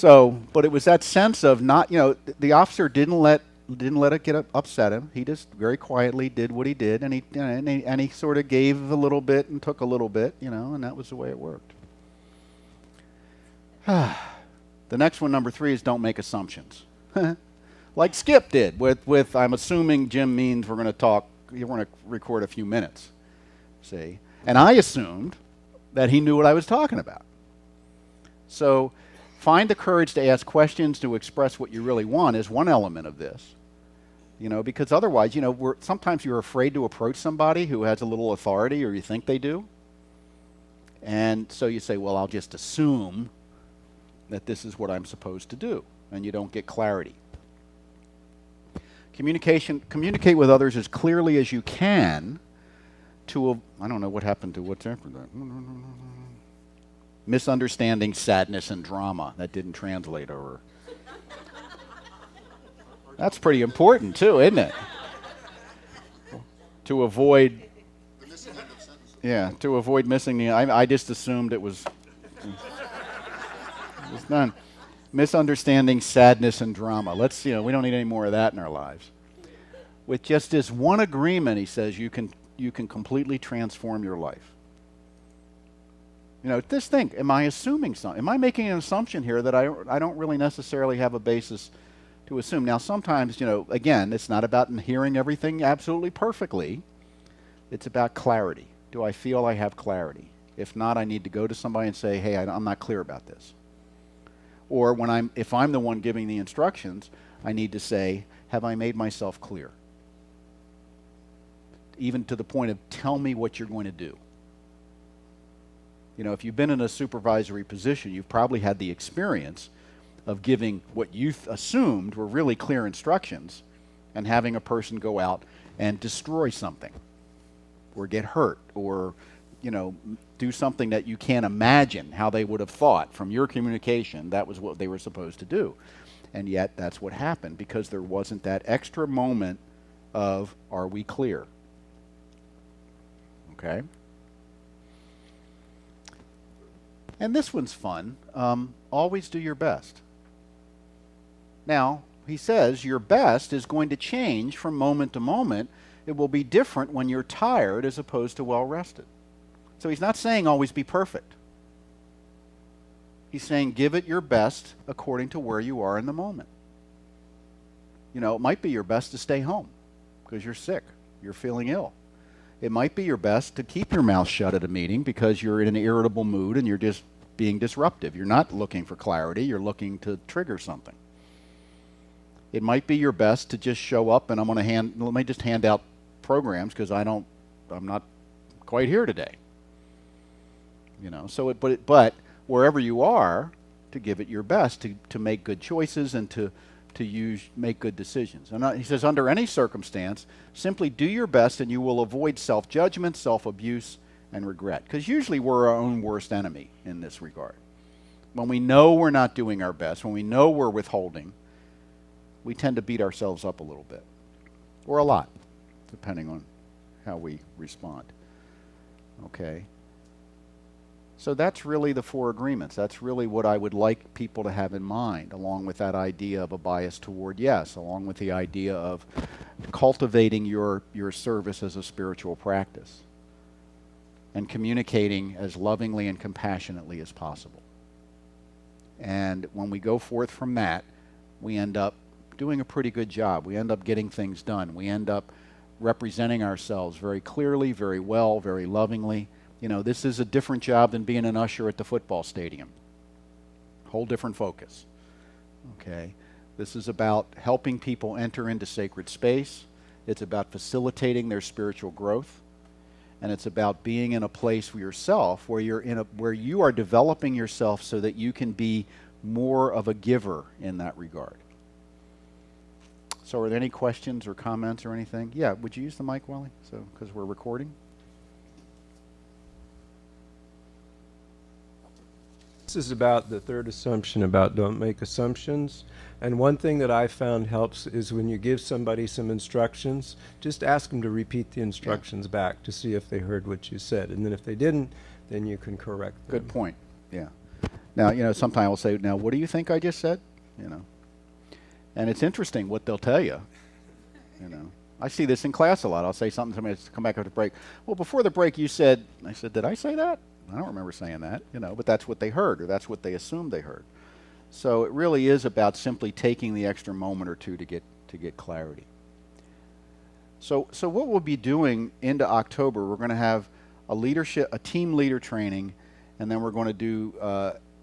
know. But it was that sense of not, you know, the officer didn't let it upset him. He just very quietly did what he did, and he sort of gave a little bit and took a little bit, you know, and that was the way it worked. The next one, number 3, is don't make assumptions. Like Skip did with I'm assuming Jim means we're going to record a few minutes. See? And I assumed that he knew what I was talking about. So find the courage to ask questions, to express what you really want is one element of this. You know, because otherwise, you know, sometimes you're afraid to approach somebody who has a little authority, or you think they do. And so you say, well, I'll just assume that this is what I'm supposed to do, and you don't get clarity. Communicate with others as clearly as you can I don't know what happened to what's after that. Misunderstanding, sadness, and drama. That didn't translate over. That's pretty important too, isn't it? To avoid missing the, I just assumed it was done. Misunderstanding, sadness, and drama. We don't need any more of that in our lives. With just this one agreement, he says, you can completely transform your life. You know, just think, am I assuming something? Am I making an assumption here that I don't really necessarily have a basis to assume? Now, sometimes, you know, again, it's not about hearing everything absolutely perfectly. It's about clarity. Do I feel I have clarity? If not, I need to go to somebody and say, hey, I'm not clear about this. Or if I'm the one giving the instructions, I need to say, have I made myself clear? Even to the point of, tell me what you're going to do. You know, if you've been in a supervisory position, you've probably had the experience of giving what you assumed were really clear instructions and having a person go out and destroy something or get hurt or, you know, do something that you can't imagine how they would have thought from your communication that was what they were supposed to do. And yet that's what happened because there wasn't that extra moment of, are we clear? Okay? And this one's fun. Always do your best. Now, he says your best is going to change from moment to moment. It will be different when you're tired as opposed to well rested. So he's not saying always be perfect. He's saying give it your best according to where you are in the moment. You know, it might be your best to stay home because you're sick, you're feeling ill. It might be your best to keep your mouth shut at a meeting because you're in an irritable mood and you're just being disruptive. You're not looking for clarity, you're looking to trigger something. It might be your best to just show up and let me just hand out programs because I'm not quite here today. You know, so but wherever you are, to give it your best to make good choices and to make good decisions. And he says, under any circumstance, simply do your best and you will avoid self-judgment, self-abuse, and regret. Because usually we're our own worst enemy in this regard. When we know we're not doing our best, when we know we're withholding, we tend to beat ourselves up a little bit. Or a lot, depending on how we respond. Okay? So that's really the 4 agreements. That's really what I would like people to have in mind, along with that idea of a bias toward yes, along with the idea of cultivating your service as a spiritual practice and communicating as lovingly and compassionately as possible. And when we go forth from that, we end up doing a pretty good job. We end up getting things done. We end up representing ourselves very clearly, very well, very lovingly. You know, this is a different job than being an usher at the football stadium. Whole different focus. Okay? This is about helping people enter into sacred space. It's about facilitating their spiritual growth. And it's about being in a place for yourself where you are developing yourself so that you can be more of a giver in that regard. So are there any questions or comments or anything? Yeah, would you use the mic, Wally? So, because we're recording. This is about the third assumption about don't make assumptions. And one thing that I found helps is when you give somebody some instructions, just ask them to repeat the instructions back to see if they heard what you said. And then if they didn't, then you can correct them. Good point. Yeah. Now, you know, sometimes I'll say, now, what do you think I just said? You know. And it's interesting what they'll tell you. You know. I see this in class a lot. I'll say something to somebody, come back after break. Well, before the break you said, I said, did I say that? I don't remember saying that, you know, but that's what they heard, or that's what they assumed they heard. So it really is about simply taking the extra moment or two to get clarity. So what we'll be doing into October, we're going to have a team leader training, and then we're going to do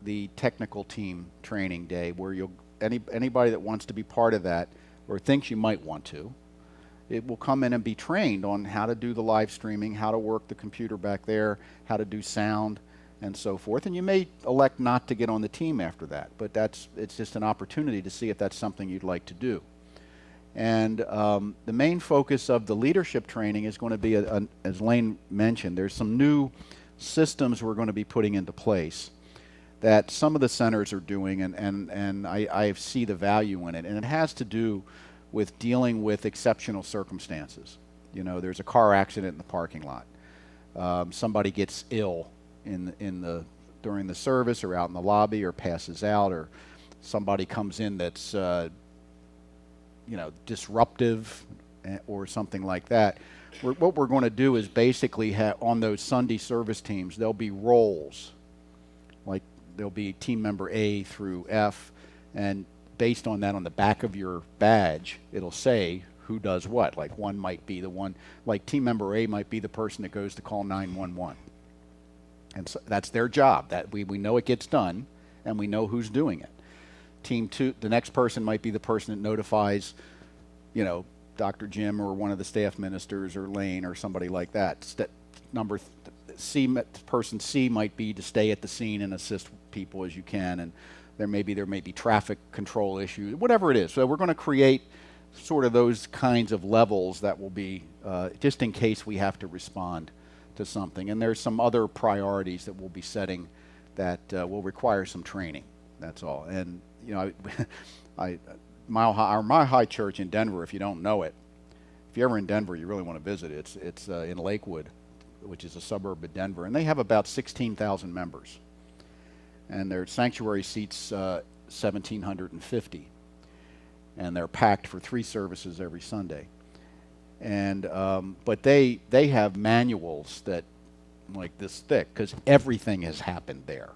the technical team training day, where anybody that wants to be part of that or thinks you might want to, it will come in and be trained on how to do the live streaming, how to work the computer back there, how to do sound, and so forth. And you may elect not to get on the team after that, but it's just an opportunity to see if that's something you'd like to do. And the main focus of the leadership training is going to be, as Lane mentioned, there's some new systems we're going to be putting into place that some of the centers are doing, and I see the value in it. And it has to do with dealing with exceptional circumstances. You know, there's a car accident in the parking lot. Somebody gets ill during the service or out in the lobby, or passes out, or somebody comes in that's disruptive or something like that. What we're going to do is basically on those Sunday service teams, there'll be roles. Like there'll be team member A through F, and based on that, on the back of your badge, it'll say who does what. Like one might be the one, like team member A might be the person that goes to call 911. And so that's their job. That we know it gets done, and we know who's doing it. Team 2, the next person might be the person that notifies, you know, Dr. Jim or one of the staff ministers or Lane or somebody like that. Person C might be to stay at the scene and assist people as you can, and there may be traffic control issues, whatever it is. So we're going to create sort of those kinds of levels that will be just in case we have to respond to something. And there's some other priorities that we'll be setting that will require some training. That's all. And you know, our Mile High Church in Denver, if you don't know it, if you're ever in Denver, you really want to visit it. It's in Lakewood, which is a suburb of Denver, and they have about 16,000 members. And their sanctuary seats 1,750. And they're packed for 3 services every Sunday. And but they have manuals that like this thick because everything has happened there.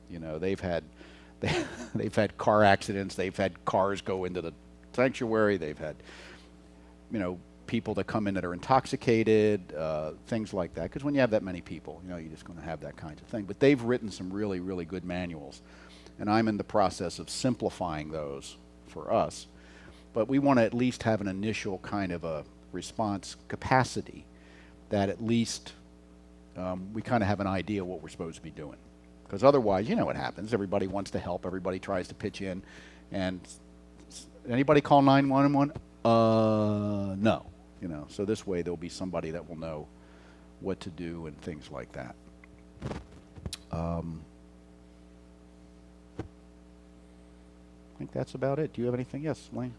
You know, they've had car accidents, they've had cars go into the sanctuary, they've had, you know, people that come in that are intoxicated, things like that. Because when you have that many people, you know, you're just going to have that kind of thing. But they've written some really, really good manuals. And I'm in the process of simplifying those for us. But we want to at least have an initial kind of a response capacity that at least we kind of have an idea what we're supposed to be doing. Because otherwise, you know what happens. Everybody wants to help. Everybody tries to pitch in. And anybody call 911? No. You know, so this way there'll be somebody that will know what to do and things like that. I think that's about it. Do you have anything? Yes, Lane?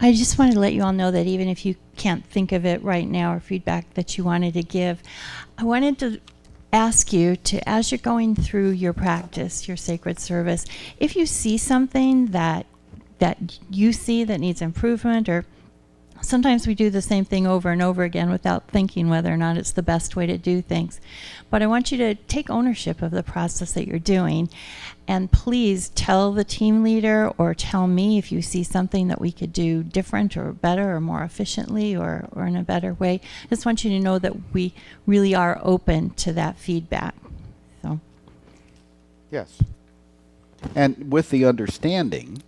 I just wanted to let you all know that even if you can't think of it right now or feedback that you wanted to give, I wanted to ask you to, as you're going through your practice, your sacred service, if you see something that you see that needs improvement, or sometimes we do the same thing over and over again without thinking whether or not it's the best way to do things. But I want you to take ownership of the process that you're doing, and please tell the team leader or tell me if you see something that we could do different or better or more efficiently or in a better way. I just want you to know that we really are open to that feedback. So. Yes. And with the understanding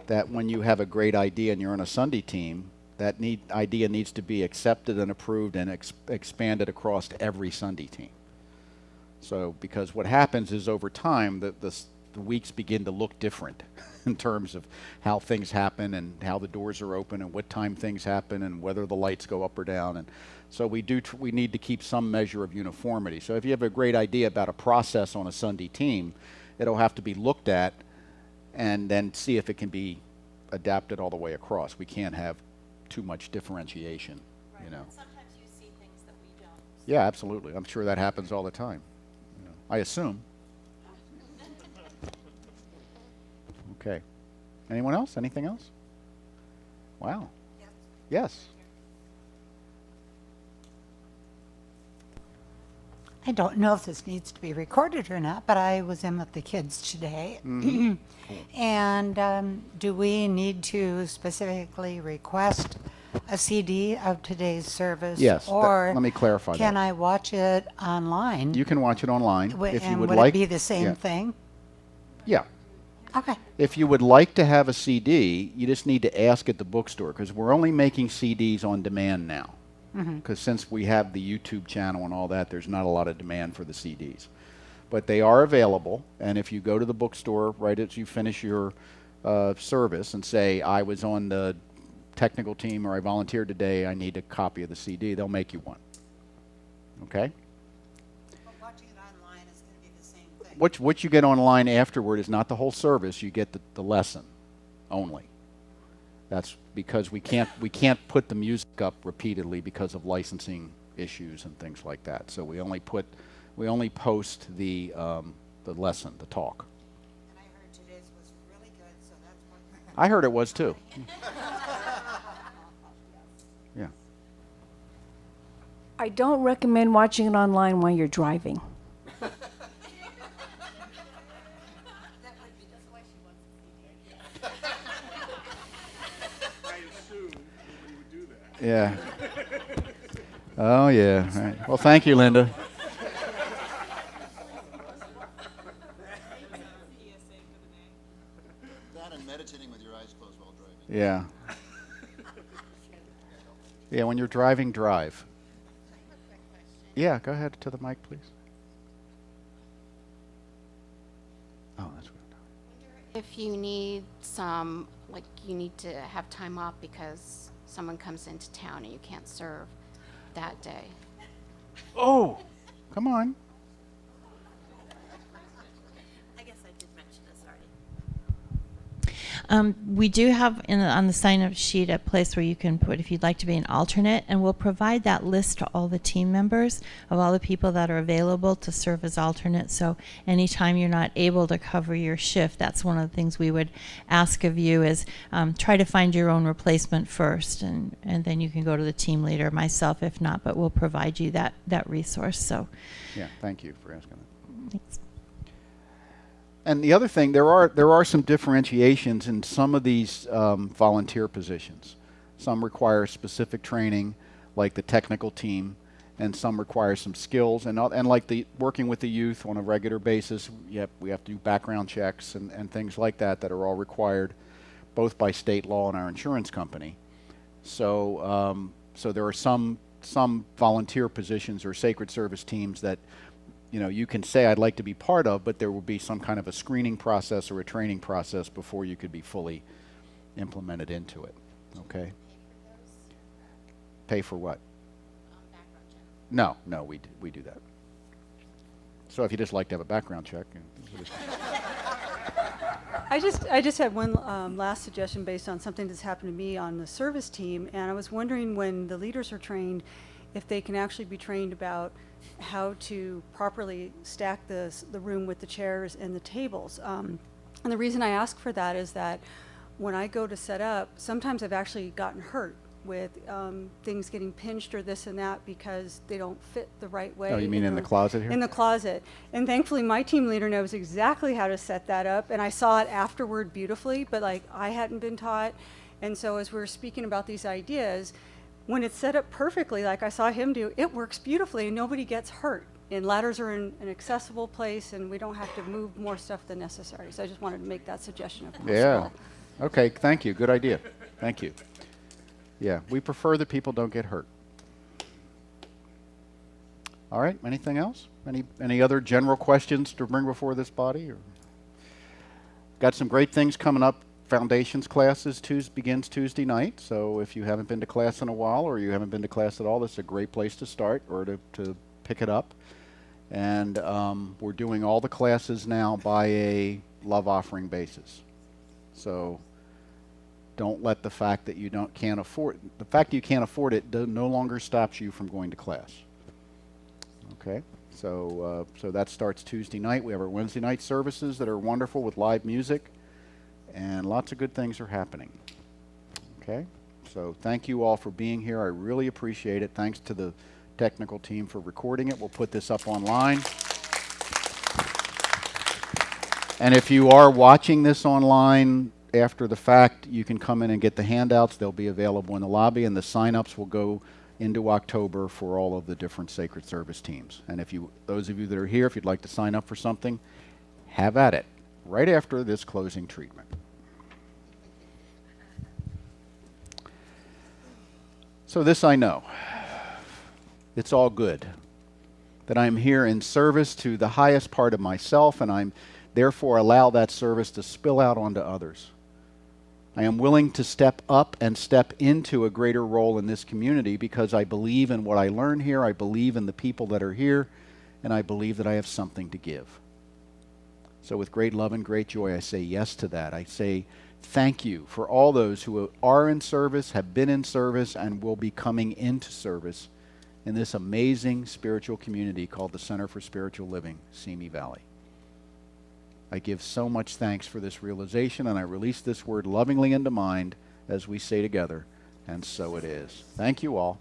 that when you have a great idea and you're on a Sunday team, that idea needs to be accepted and approved and expanded across every Sunday team. So, because what happens is over time, the weeks begin to look different in terms of how things happen and how the doors are open and what time things happen and whether the lights go up or down. And so we need to keep some measure of uniformity. So if you have a great idea about a process on a Sunday team, it'll have to be looked at and then see if it can be adapted all the way across. We can't have too much differentiation, you know. Sometimes you see things that we don't. Yeah, absolutely. I'm sure that happens all the time. You know, I assume. Okay. Anyone else? Anything else? Wow. Yes. I don't know if this needs to be recorded or not, but I was in with the kids today. And do we need to specifically request a CD of today's service? Yes, Or let me clarify can that. I watch it online? You can watch it online if you And would would like. it be the same yeah. thing? Yeah. Okay. If you would like to have a CD, you just need to ask at the bookstore, because we're only making CDs on demand now. Because since we have the YouTube channel and all that, there's not a lot of demand for the CDs. But they are available, and if you go to the bookstore right as you finish your service and say, I was on the technical team or I volunteered today, I need a copy of the CD, they'll make you one. Okay? But watching it online is going to be the same thing. What you get online afterward is not the whole service, you get the lesson only. That's because we can't put the music up repeatedly because of licensing issues and things like that. So we only post the lesson, the talk. And I heard today's was really good, so that's what. I heard it was too. Yeah. I don't recommend watching it online while you're driving. I assumed nobody would do that. Yeah. Oh, yeah. All right. Well, thank you, Linda. That and meditating with your eyes closed while driving. Yeah. Yeah, when you're driving, drive. Yeah, go ahead to the mic, please. Oh, that's good. If you need some, like you need to have time off because someone comes into town and you can't serve that day. Oh, come on. We do have on the sign-up sheet a place where you can put if you'd like to be an alternate, and we'll provide that list to all the team members of all the people that are available to serve as alternates. So anytime you're not able to cover your shift, that's one of the things we would ask of you is try to find your own replacement first, and then you can go to the team leader, myself if not, but we'll provide you that resource. So Yeah, thank you for asking that. thanks. And the other thing, there are some differentiations in some of these volunteer positions. Some require specific training, like the technical team, and some require some skills. And like the working with the youth on a regular basis, we have to do background checks and things like that are all required, both by state law and our insurance company. So so there are some volunteer positions or sacred service teams that you can say I'd like to be part of, but there will be some kind of a screening process or a training process before you could be fully implemented into it. Okay? Pay for what? No, we do that. So if you just like to have a background check. I just had one last suggestion based on something that's happened to me on the service team, and I was wondering when the leaders are trained, if they can actually be trained about how to properly stack the room with the chairs and the tables. And the reason I ask for that is that when I go to set up, sometimes I've actually gotten hurt with things getting pinched or this and that because they don't fit the right way. Oh, you mean in the closet here? In the closet. And thankfully my team leader knows exactly how to set that up, and I saw it afterward beautifully, but like I hadn't been taught. And so as we were speaking about these ideas, when it's set up perfectly, like I saw him do, it works beautifully and nobody gets hurt. And ladders are in an accessible place and we don't have to move more stuff than necessary. So I just wanted to make that suggestion of Yeah. Okay, thank you. Good idea. Thank you. Yeah, we prefer that people don't get hurt. All right, anything else? Any other general questions to bring before this body? Or? Got some great things coming up. Foundations classes begins Tuesday night, so if you haven't been to class in a while or you haven't been to class at all, this is a great place to start or to pick it up. And we're doing all the classes now by a love offering basis. So don't let the fact that you can't afford it no longer stops you from going to class. Okay, so that starts Tuesday night. We have our Wednesday night services that are wonderful with live music. And lots of good things are happening. Okay? So thank you all for being here. I really appreciate it. Thanks to the technical team for recording it. We'll put this up online. And if you are watching this online after the fact, you can come in and get the handouts. They'll be available in the lobby, and the sign-ups will go into October for all of the different sacred service teams. And those of you that are here, if you'd like to sign up for something, have at it right after this closing treatment. So this I know, it's all good, that I'm here in service to the highest part of myself, and I'm therefore allow that service to spill out onto others. I am willing to step up and step into a greater role in this community because I believe in what I learn here, I believe in the people that are here, and I believe that I have something to give. So with great love and great joy, I say yes to that. I say thank you for all those who are in service, have been in service, and will be coming into service in this amazing spiritual community called the Center for Spiritual Living, Simi Valley. I give so much thanks for this realization, and I release this word lovingly into mind as we say together, and so it is. Thank you all.